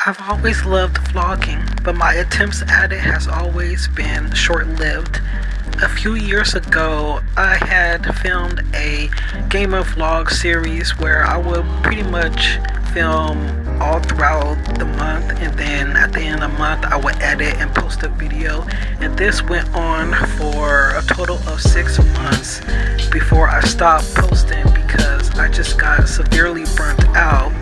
I've always loved vlogging, but my attempts at it has always been short-lived. A few years ago, I had filmed a gamer vlog series where I would pretty much film all throughout the month, and then at the end of the month I would edit and post a video, and this went on for a total of 6 months before I stopped posting because I just got severely burnt out,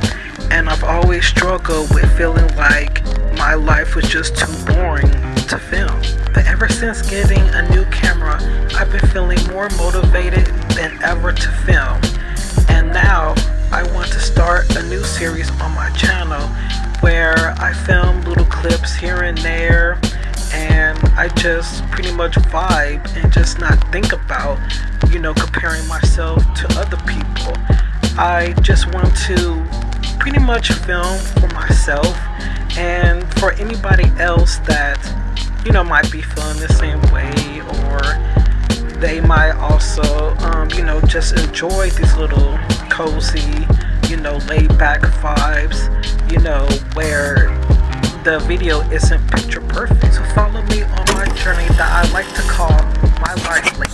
and I've always struggled with feeling like my life was just too boring to film. But ever since getting a new camera, I've been feeling more motivated than ever to film. And now I want to start a new series on my channel where I film little clips here and there, and I just pretty much vibe and just not think about, comparing myself to other people. I just want to pretty much film for myself and for anybody else that might be feeling the same way, or they might also just enjoy these little cozy laid back vibes, where the video isn't picture perfect. So follow me on my journey that I like to call my life lately.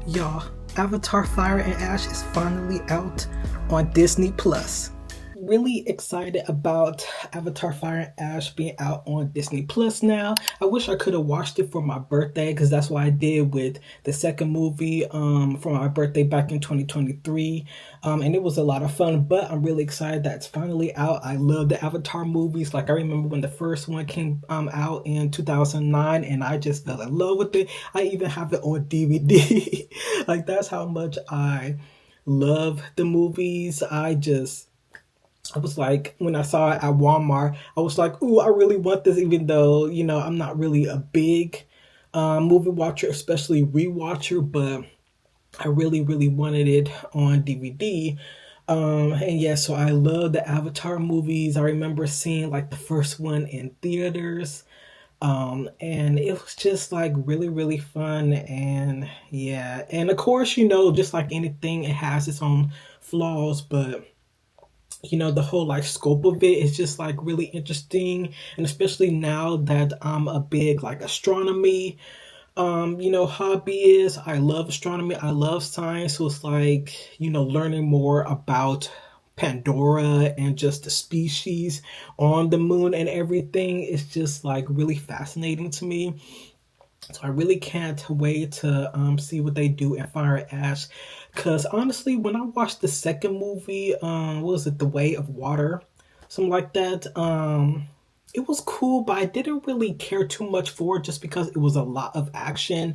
Y'all, Avatar Fire and Ash is finally out on Disney Plus. Really excited about Avatar Fire and Ash being out on Disney Plus now. I wish I could have watched it for my birthday, because that's what I did with the second movie for my birthday back in 2023. And it was a lot of fun, but I'm really excited that it's finally out. I love the Avatar movies. Like, I remember when the first one came out in 2009, and I just fell in love with it. I even have it on DVD. Like, that's how much I love the movies. I was like, when I saw it at Walmart, I was like, ooh, I really want this, even though, I'm not really a big movie watcher, especially rewatcher, but I really, really wanted it on DVD. And yeah, so I love the Avatar movies. I remember seeing like the first one in theaters. And it was just like really, really fun. And yeah, and of course, just like anything, it has its own flaws, but the whole like scope of it is just like really interesting, and especially now that I'm a big like astronomy hobbyist. I love astronomy, I love science, so it's like learning more about Pandora and just the species on the moon and everything is just like really fascinating to me. So I really can't wait to see what they do in Fire and Ash. Cause honestly, when I watched the second movie, what was it, The Way of Water, something like that. It was cool, but I didn't really care too much for it just because it was a lot of action,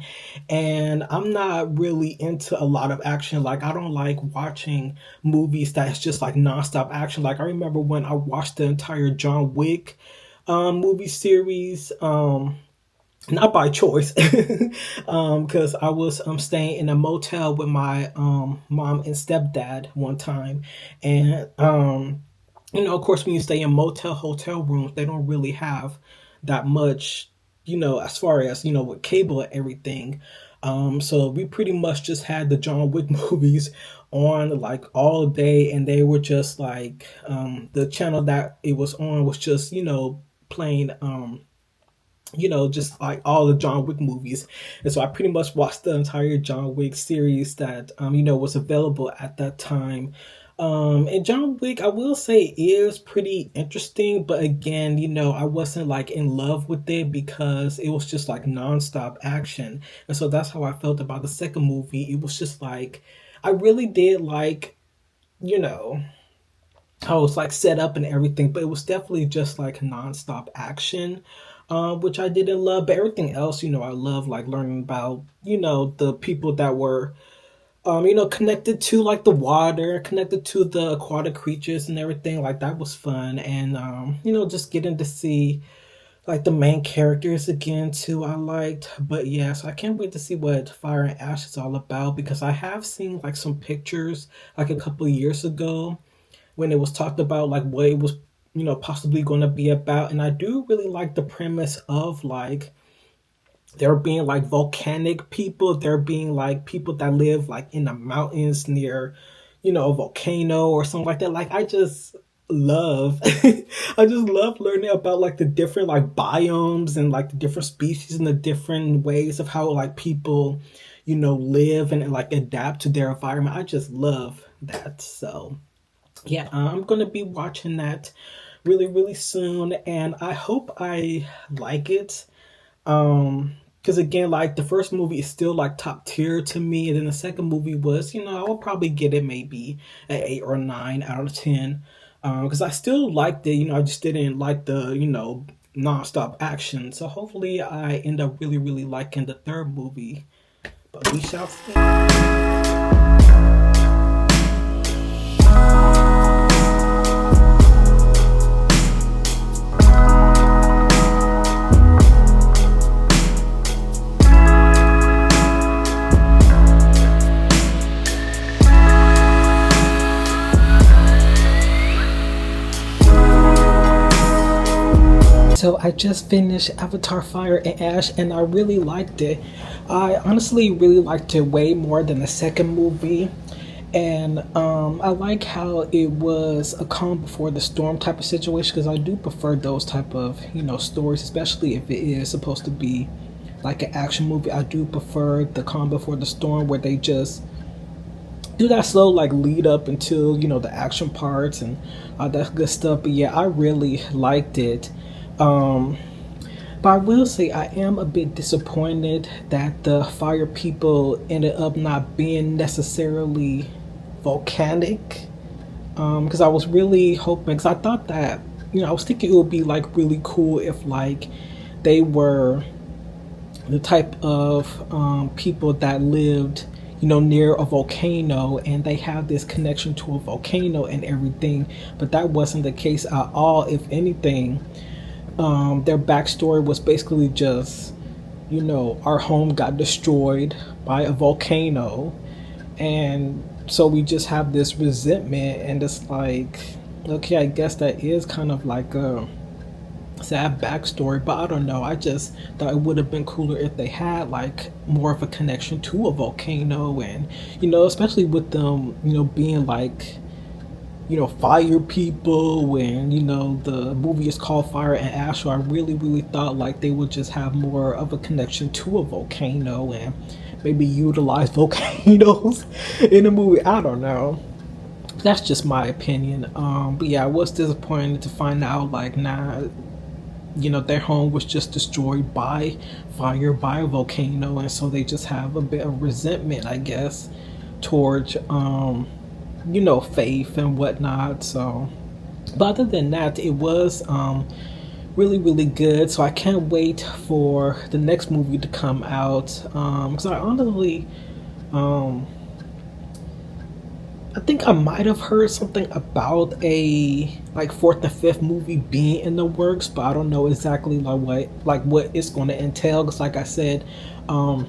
and I'm not really into a lot of action. Like, I don't like watching movies that's just like nonstop action. Like, I remember when I watched the entire John Wick movie series. Not by choice, because I was staying in a motel with my mom and stepdad one time, and of course, when you stay in hotel rooms, they don't really have that much, as far as with cable and everything. So we pretty much just had the John Wick movies on like all day, and they were just like the channel that it was on was just playing just like all the John Wick movies. And so I pretty much watched the entire John Wick series that, was available at that time. And John Wick, I will say, is pretty interesting, but again, I wasn't like in love with it because it was just like nonstop action. And so that's how I felt about the second movie. It was just like, I really did like, you know, how it was like set up and everything, but it was definitely just like nonstop action. Which I didn't love, but everything else, I love like learning about, the people that were connected to like the water, connected to the aquatic creatures and everything. Like that was fun, and just getting to see like the main characters again too. I liked, but yes, I can't wait to see what Fire and Ash is all about because I have seen like some pictures like a couple of years ago when it was talked about like what it was possibly going to be about, and I do really like the premise of like there being like volcanic people, there being like people that live like in the mountains near, a volcano or something like that. Like I just love I just love learning about like the different like biomes and like the different species and the different ways of how like people, live and like adapt to their environment. I just love that. So yeah, I'm gonna be watching that really, really soon, and I hope I like it. Because again, like the first movie is still like top tier to me, and then the second movie was, I will probably get it maybe an 8 or 9 out of 10. Because I still liked it, I just didn't like the, nonstop action. So hopefully, I end up really, really liking the third movie. But we shall see. So I just finished Avatar Fire and Ash and I really liked it. I honestly really liked it way more than the second movie. And I like how it was a calm before the storm type of situation because I do prefer those type of stories, especially if it is supposed to be like an action movie. I do prefer the calm before the storm where they just do that slow like lead up until the action parts and all that good stuff. But yeah, I really liked it. Um, but I will say I am a bit disappointed that the fire people ended up not being necessarily volcanic. Because I was really hoping, because I thought that I was thinking it would be like really cool if like they were the type of people that lived near a volcano and they have this connection to a volcano and everything, but that wasn't the case at all. If anything, their backstory was basically just our home got destroyed by a volcano, and so we just have this resentment, and it's like, okay, I guess that is kind of like a sad backstory, but I don't know. I just thought it would have been cooler if they had like more of a connection to a volcano, and especially with them, being like, fire people when the movie is called Fire and Ash. So I really, really thought like they would just have more of a connection to a volcano and maybe utilize volcanoes in the movie. I don't know. That's just my opinion. But yeah, I was disappointed to find out like, nah, their home was just destroyed by fire, by a volcano, and so they just have a bit of resentment, I guess, towards faith and whatnot. So, but other than that, it was really, really good. So I can't wait for the next movie to come out. Because I honestly, um, I think I might have heard something about a like fourth and fifth movie being in the works, but I don't know exactly like what it's going to entail. Because like I said, um,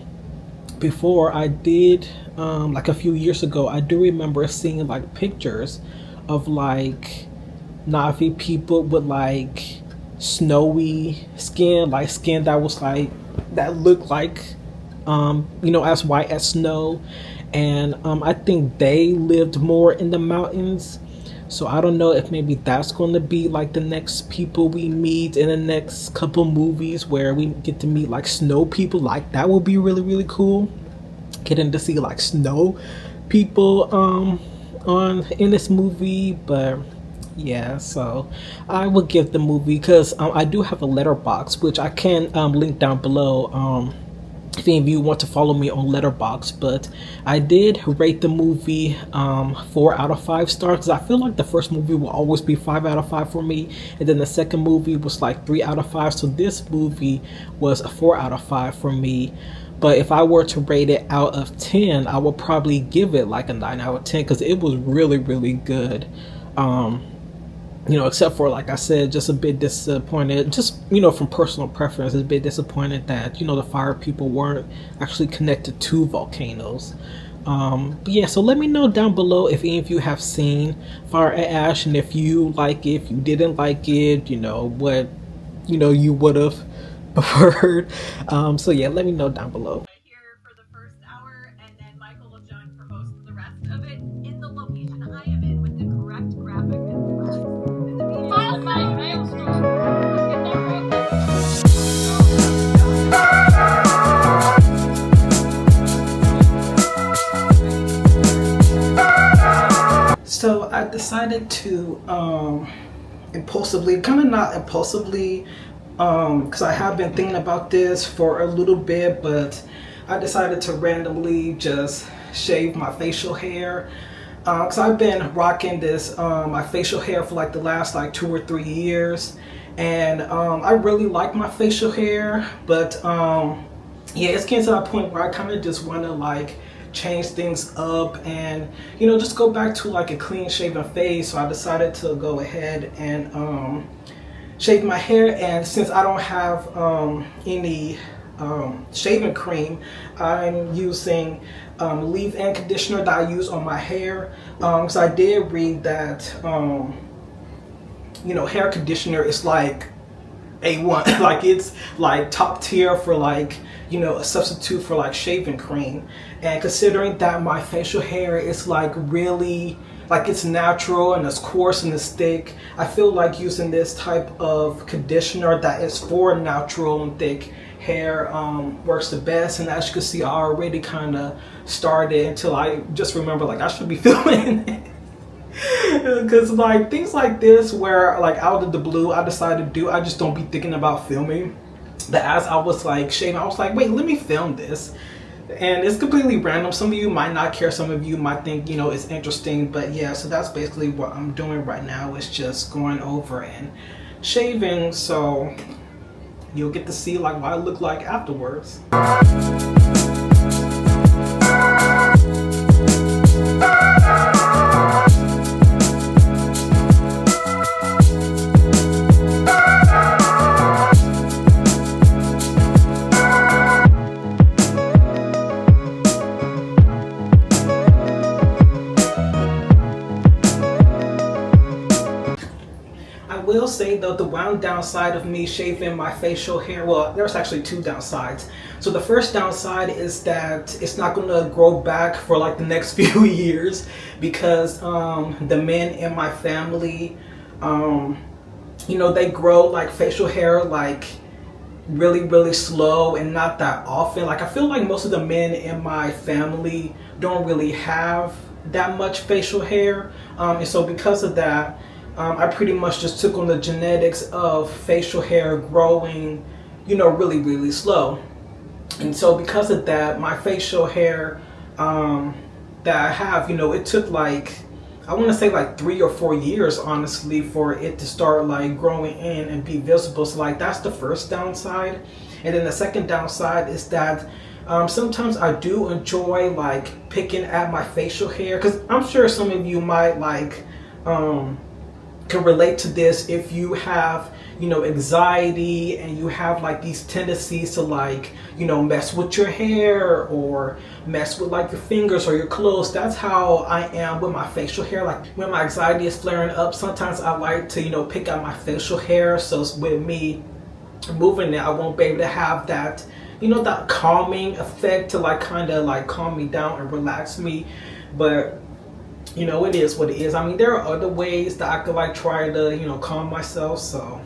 before I did like a few years ago, I do remember seeing like pictures of like Navi people with like snowy skin, like skin that was like that looked like as white as snow, and I think they lived more in the mountains. So I don't know if maybe that's going to be like the next people we meet in the next couple movies where we get to meet like snow people. Like that would be really, really cool. Getting to see like snow people on in this movie, but yeah, so I will give the movie because I do have a letterbox, which I can link down below. If any of you want to follow me on letterbox, but I did rate the movie 4 out of 5 stars because I feel like the first movie will always be 5 out of 5 for me, and then the second movie was like 3 out of 5. So this movie was a 4 out of 5 for me. But if I were to rate it out of 10, I would probably give it like a 9 out of 10 because it was really, really good. Except for, like I said, just a bit disappointed, just, from personal preference, a bit disappointed that, the fire people weren't actually connected to volcanoes. But yeah, so let me know down below if any of you have seen Fire and Ash, and if you like it, if you didn't like it, what, you would have preferred. So yeah, let me know down below. Here for the first hour, and then Michael will join for most of the rest of it in the location I am in with the correct graphic and So I decided to impulsively, kind of not impulsively, because I have been thinking about this for a little bit, but I decided to randomly just shave my facial hair. Because I've been rocking this my facial hair for like the last like 2 or 3 years, and I really like my facial hair, but yeah, it's getting to that point where I kind of just want to like change things up and just go back to like a clean shaven face. So I decided to go ahead and shave my hair, and since I don't have any shaving cream, I'm using leave-in conditioner that I use on my hair. So I did read that hair conditioner is like A1, like it's like top tier for like a substitute for like shaving cream. And considering that my facial hair is like really like it's natural and it's coarse and it's thick, I feel like using this type of conditioner that is for natural and thick hair works the best. And as you can see, I already kind of started until I just remember like I should be filming it. Because like things like this where like out of the blue I decided to do, I just don't be thinking about filming. But as I was like shaving, I was like, wait, let me film this. And it's completely random. Some of you might not care, some of you might think it's interesting. But yeah, so that's basically what I'm doing right now, is just going over and shaving, so you'll get to see like what I look like afterwards. I will say though, the one downside of me shaving my facial hair, well, there's actually 2 downsides. So the first downside is that it's not going to grow back for like the next few years, because the men in my family, they grow like facial hair like really, really slow and not that often. Like I feel like most of the men in my family don't really have that much facial hair, and so because of that, I pretty much just took on the genetics of facial hair growing, really, really slow. And so because of that, my facial hair that I have, it took like, I want to say like 3 or 4 years, honestly, for it to start like growing in and be visible. So like that's the first downside. And then the second downside is that sometimes I do enjoy like picking at my facial hair, because I'm sure some of you might like can relate to this if you have anxiety and you have like these tendencies to like mess with your hair or mess with like your fingers or your clothes. That's how I am with my facial hair. Like when my anxiety is flaring up, sometimes I like to pick out my facial hair. So with me moving it, I won't be able to have that that calming effect to like kind of like calm me down and relax me. But it is what it is. I mean, there are other ways that I could like try to, calm myself, so.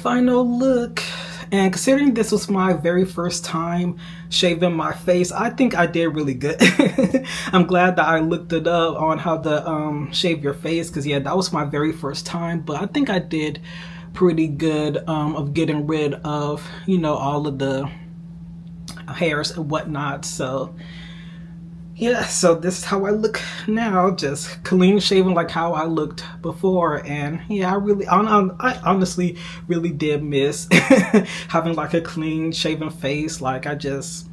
final look. And considering this was my very first time shaving my face, I think I did really good. I'm glad that I looked it up on how to shave your face, because yeah, that was my very first time. But I think I did pretty good of getting rid of, you know, all of the hairs and whatnot. So yeah, so this is how I look now, just clean shaven like how I looked before. And yeah, I honestly really did miss having like a clean shaven face. Like I just,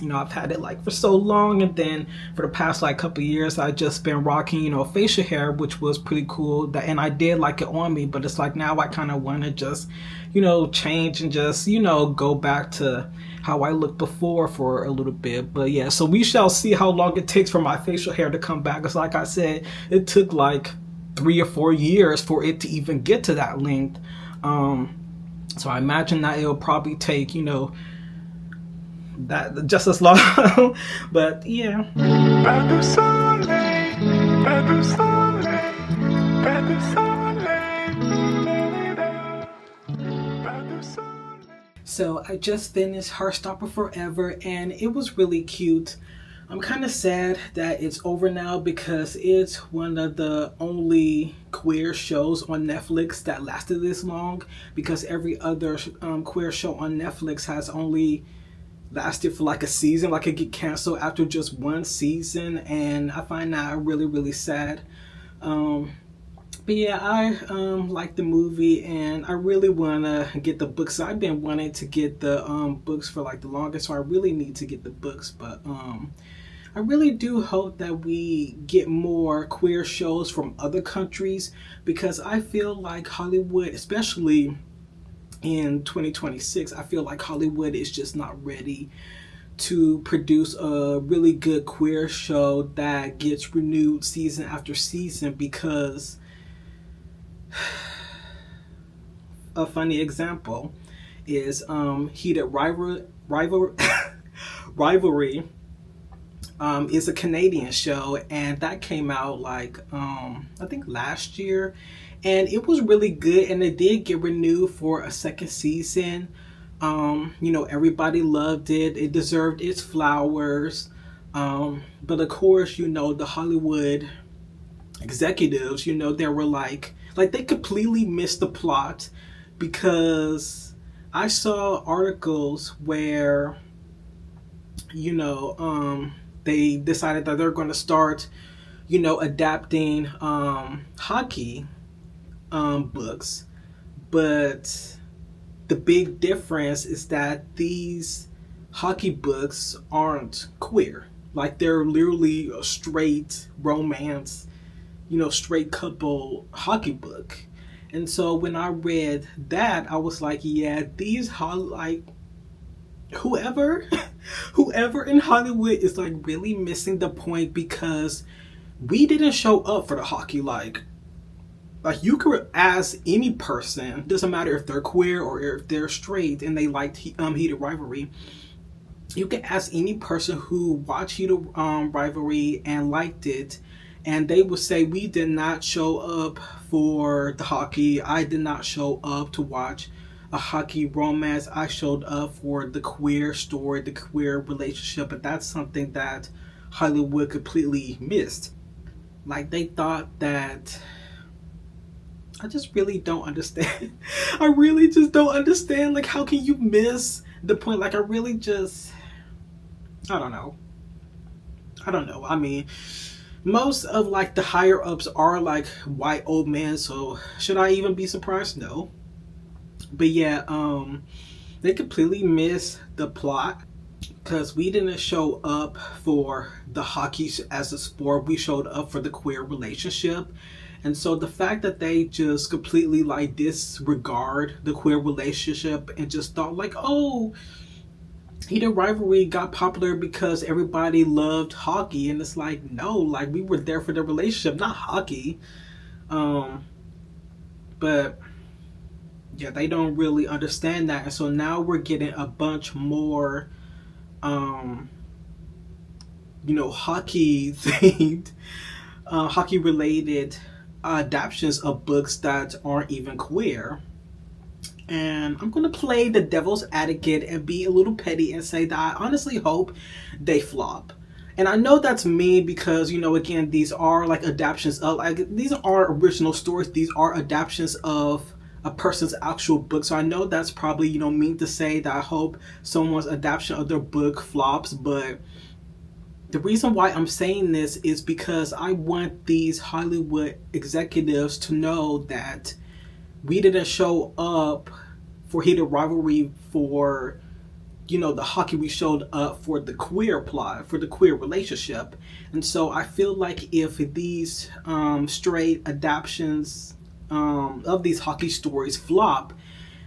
you know, I've had it like for so long, and then for the past like couple years I just been rocking, you know, facial hair, which was pretty cool. And I did like it on me, but it's like now I kind of want to just, you know, change and just, you know, go back to how I looked before for a little bit. But yeah, so we shall see how long it takes for my facial hair to come back. Because like I said, it took like 3 or 4 years for it to even get to that length. So I imagine that it'll probably take, you know, that just as long. But yeah. So I just finished Heartstopper Forever, and it was really cute. I'm kind of sad that it's over now, because it's one of the only queer shows on Netflix that lasted this long, because every other queer show on Netflix has only lasted for like a season. Like it get canceled after just one season, and I find that really, really sad. But yeah, I like the movie, and I really want to get the books. I've been wanting to get the books for like the longest, so I really need to get the books. But I really do hope that we get more queer shows from other countries, because I feel like Hollywood, especially in 2026, I feel like Hollywood is just not ready to produce a really good queer show that gets renewed season after season. Because a funny example is Heated Rivalry is a Canadian show, and that came out like I think last year, and it was really good, and it did get renewed for a second season. You know, everybody loved it. It deserved its flowers. But of course, you know, the Hollywood executives, you know, they were like they completely missed the plot, because I saw articles where, you know, they decided that they're going to start, you know, adapting hockey books. But the big difference is that these hockey books aren't queer. Like they're literally a straight romance, you know, straight couple hockey book. And so when I read that, I was like, yeah, whoever whoever in Hollywood is like really missing the point, because we didn't show up for the hockey. Like you could ask any person, doesn't matter if they're queer or if they're straight and they liked Heated Rivalry. You can ask any person who watched Heated Rivalry and liked it, and they would say, we did not show up for the hockey. I did not show up to watch a hockey romance. I showed up for the queer story, the queer relationship. But that's something that Hollywood completely missed. Like they thought that, I just really don't understand. I really just don't understand. Like, how can you miss the point? Like, I really just, I don't know. I mean, most of like the higher ups are like white old men, so should I even be surprised? No. But yeah, they completely missed the plot, because we didn't show up for the hockey as a sport. We showed up for the queer relationship. And so the fact that they just completely like disregard the queer relationship and just thought like, oh, Heated Rivalry got popular because everybody loved hockey, and it's like, no, like we were there for the relationship, not hockey. But yeah, they don't really understand that, and so now we're getting a bunch more, you know, hockey themed, hockey related adaptations of books that aren't even queer. And I'm going to play the devil's advocate and be a little petty and say that I honestly hope they flop. And I know that's me because, again, these are like adaptations of, like, these are original stories. These are adaptations of a person's actual book. So I know that's probably, mean to say that I hope someone's adaptation of their book flops. But the reason why I'm saying this is because I want these Hollywood executives to know that we didn't show up for heated rivalry for, the hockey. We showed up for the queer plot, for the queer relationship. And so I feel like if these straight adaptations of these hockey stories flop,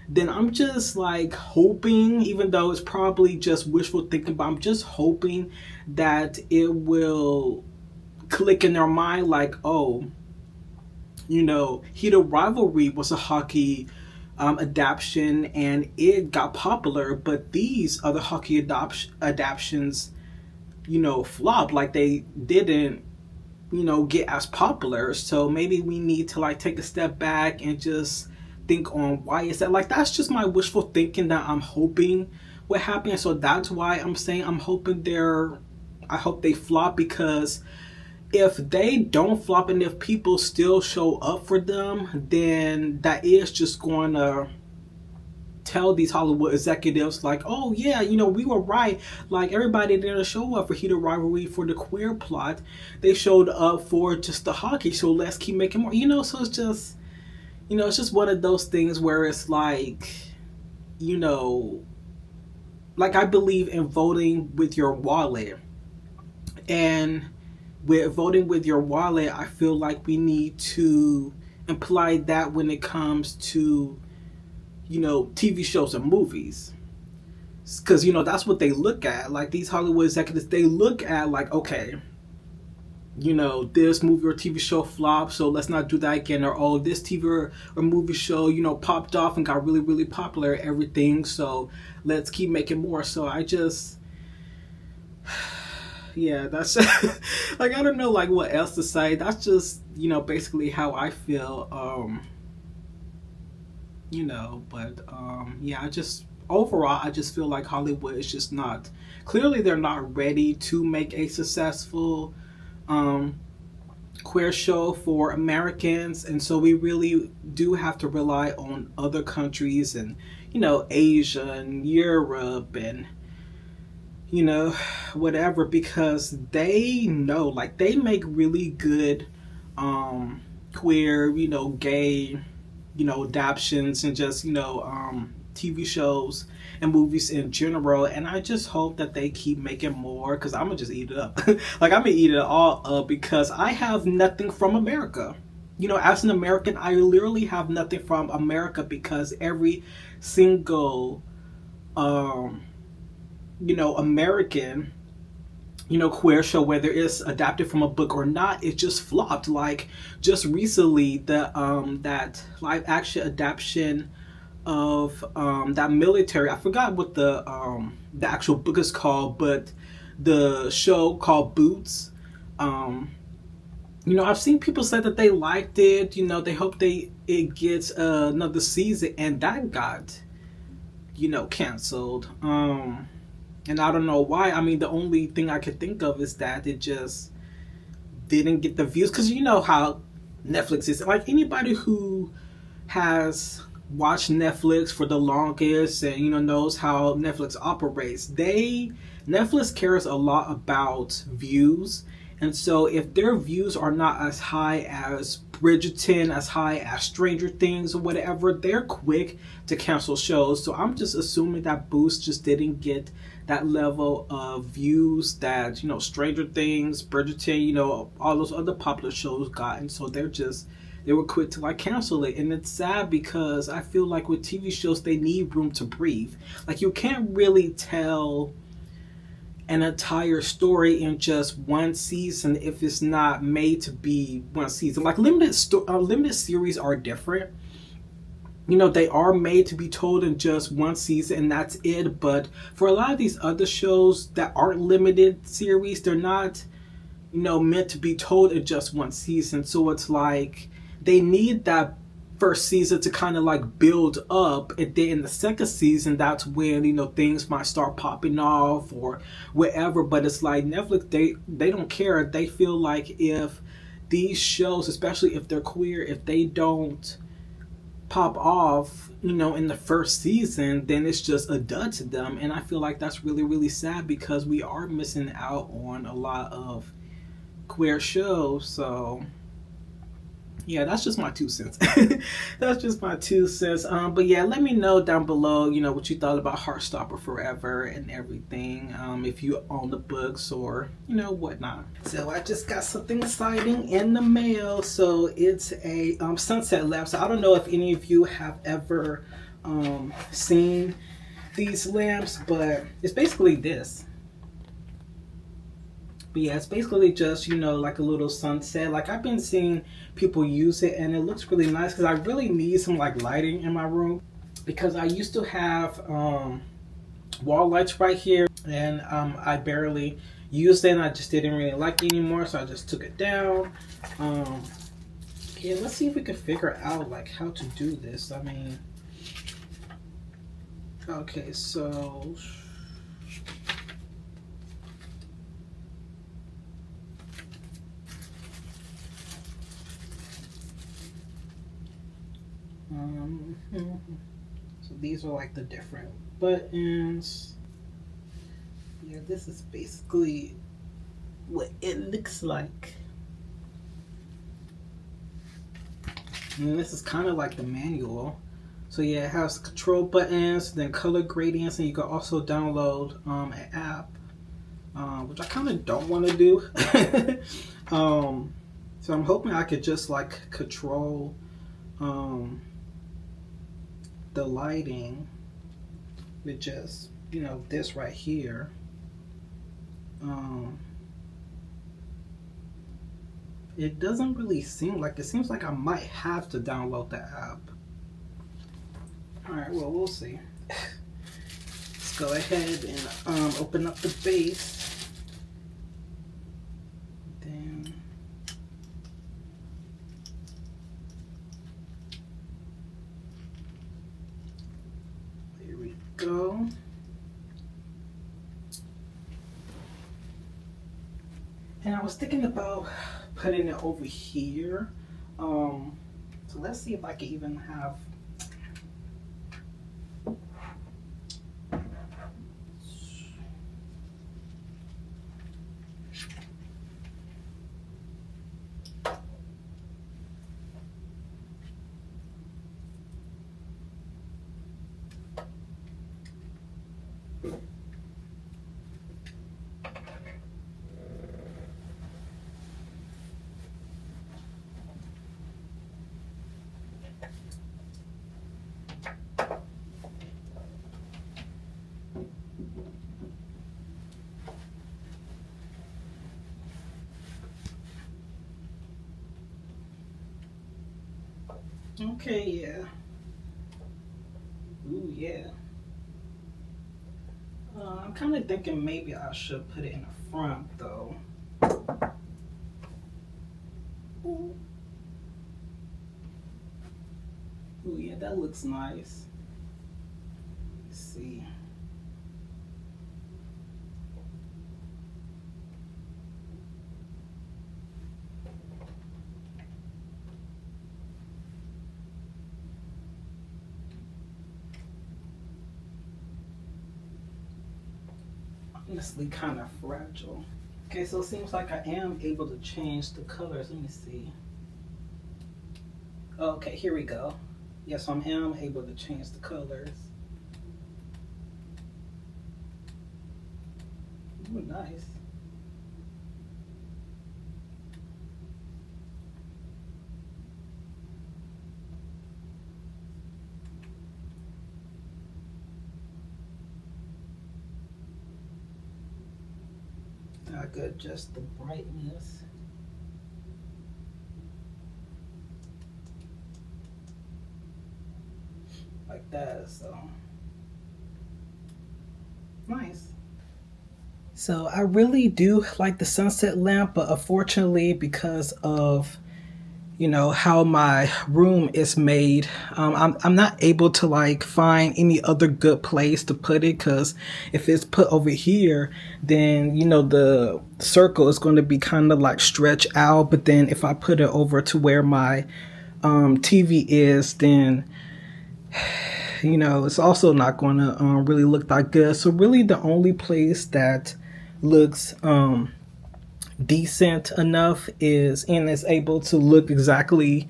then I'm just like hoping, even though it's probably just wishful thinking, but I'm just hoping that it will click in their mind like, oh, Heated Rivalry was a hockey adaptation and it got popular, but these other hockey adaptations, flopped. Like they didn't, get as popular. So maybe we need to like take a step back and just think on why is that. Like that's just my wishful thinking that I'm hoping what happened. So that's why I'm saying I hope they flop, because if they don't flop and if people still show up for them, then that is just going to tell these Hollywood executives like, oh yeah, we were right. Like everybody didn't show up for Heated Rivalry for the queer plot. They showed up for just the hockey. So let's keep making more. So it's just, it's just one of those things where it's like, like I believe in voting with your wallet. And with voting with your wallet, I feel like we need to imply that when it comes to, TV shows and movies. Because, that's what they look at. Like these Hollywood executives, they look at like, okay, this movie or TV show flopped, so let's not do that again. Or, oh, this TV or movie show, popped off and got really, really popular, everything. So let's keep making more. So I just, yeah, that's like, I don't know like what else to say. That's just, basically how I feel. But yeah, overall I just feel like Hollywood is just not, clearly they're not ready to make a successful queer show for Americans, and so we really do have to rely on other countries and Asia and Europe and whatever, because they know, like they make really good queer, gay, adaptions and just, TV shows and movies in general. And I just hope that they keep making more, because I'm gonna just eat it up. Like I'm gonna eat it all up, because I have nothing from America. As an American, I literally have nothing from America, because every single American queer show, whether it's adapted from a book or not, it just flopped. Like just recently, that live action adaptation of that military, I forgot what the actual book is called, but the show called Boots. I've seen people say that they liked it. They hope it gets another season, and that got canceled. And I don't know why. I mean, the only thing I could think of is that it just didn't get the views. Because how Netflix is. Like, anybody who has watched Netflix for the longest and, knows how Netflix operates, Netflix cares a lot about views. And so if their views are not as high as Bridgerton, as high as Stranger Things or whatever, they're quick to cancel shows. So I'm just assuming that Boost just didn't get that level of views that, Stranger Things, Bridgerton, all those other popular shows got. And so they were quick to like cancel it. And it's sad, because I feel like with TV shows, they need room to breathe. Like you can't really tell an entire story in just one season if it's not made to be one season. Like limited series are different. They are made to be told in just one season and that's it. But for a lot of these other shows that aren't limited series, they're not, meant to be told in just one season. So it's like they need that first season to kind of like build up, and then in the second season that's when, you know, things might start popping off or whatever. But it's like Netflix, they don't care. They feel like if these shows, especially if they're queer, if they don't pop off, you know, in the first season, then it's just a dud to them. And I feel like that's really, really sad because we are missing out on a lot of queer shows. So yeah, that's just my 2 cents. That's just my 2 cents. But yeah, let me know down below, you know, what you thought about Heartstopper Forever and everything. If you own the books or, you know, whatnot. So I just got something exciting in the mail. So it's a sunset lamp. So I don't know if any of you have ever seen these lamps, but it's basically this. But yeah, it's basically just, you know, like a little sunset. Like I've been seeing people use it and it looks really nice because I really need some like lighting in my room, because I used to have wall lights right here, and I barely used it and I just didn't really like it anymore, so I just took it down. Yeah, let's see if we can figure out like how to do this. I mean, okay, so so these are like the different buttons. Yeah, this is basically what it looks like. And this is kind of like the manual. So yeah, it has control buttons, then color gradients, and you can also download an app, which I kind of don't want to do. So I'm hoping I could just like control the lighting with just, you know, this right here. It doesn't really seem like, it seems like I might have to download the app. Alright, well, we'll see. Let's go ahead and open up the base. Then here we go. And I was thinking about putting it over here. So let's see if I can even have okay, yeah. Ooh, yeah. I'm kind of thinking maybe I should put it in the front, though. Ooh. Ooh, yeah, that looks nice. Let's see. Honestly, kind of fragile. Okay, so it seems like I am able to change the colors. Let me see. Okay, here we go. Yes, I am able to change the colors. Ooh, nice. I could adjust the brightness. Like that, so nice. So I really do like the sunset lamp, but unfortunately, because of how my room is made. I'm not able to like find any other good place to put it, because if it's put over here, then the circle is going to be kind of like stretched out. But then if I put it over to where my TV is, then it's also not going to really look that good. So really, the only place that looks decent enough is able to look exactly,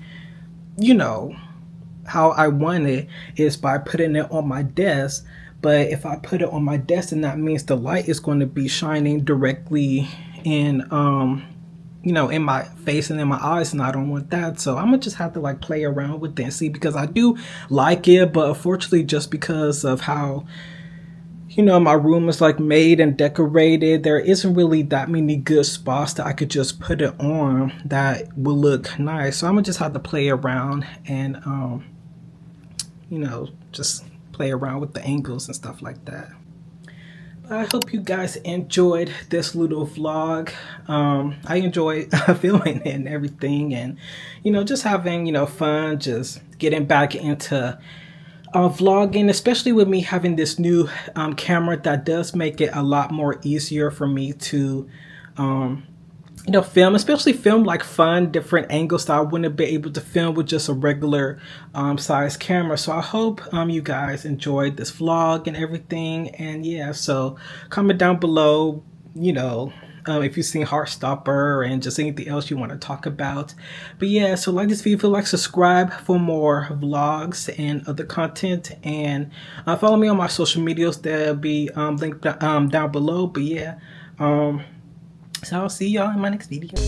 you know, how I want it, is by putting it on my desk. But if I put it on my desk, then that means the light is going to be shining directly in in my face and in my eyes, and I don't want that. So I'm gonna just have to like play around with it and see, because I do like it, but unfortunately, just because of how my room is like made and decorated, there isn't really that many good spots that I could just put it on that will look nice. So I'm gonna just have to play around and just play around with the angles and stuff like that. I hope you guys enjoyed this little vlog. I enjoyed filming it and everything, and just having fun, just getting back into vlogging, especially with me having this new camera that does make it a lot more easier for me to film, especially film like fun different angles that I wouldn't be able to film with just a regular size camera. So I hope you guys enjoyed this vlog and everything. And yeah, so comment down below if you've seen Heartstopper and just anything else you want to talk about. But yeah, so like this video, like, subscribe for more vlogs and other content, and follow me on my social medias. They'll be linked down below. But yeah, so I'll see y'all in my next video.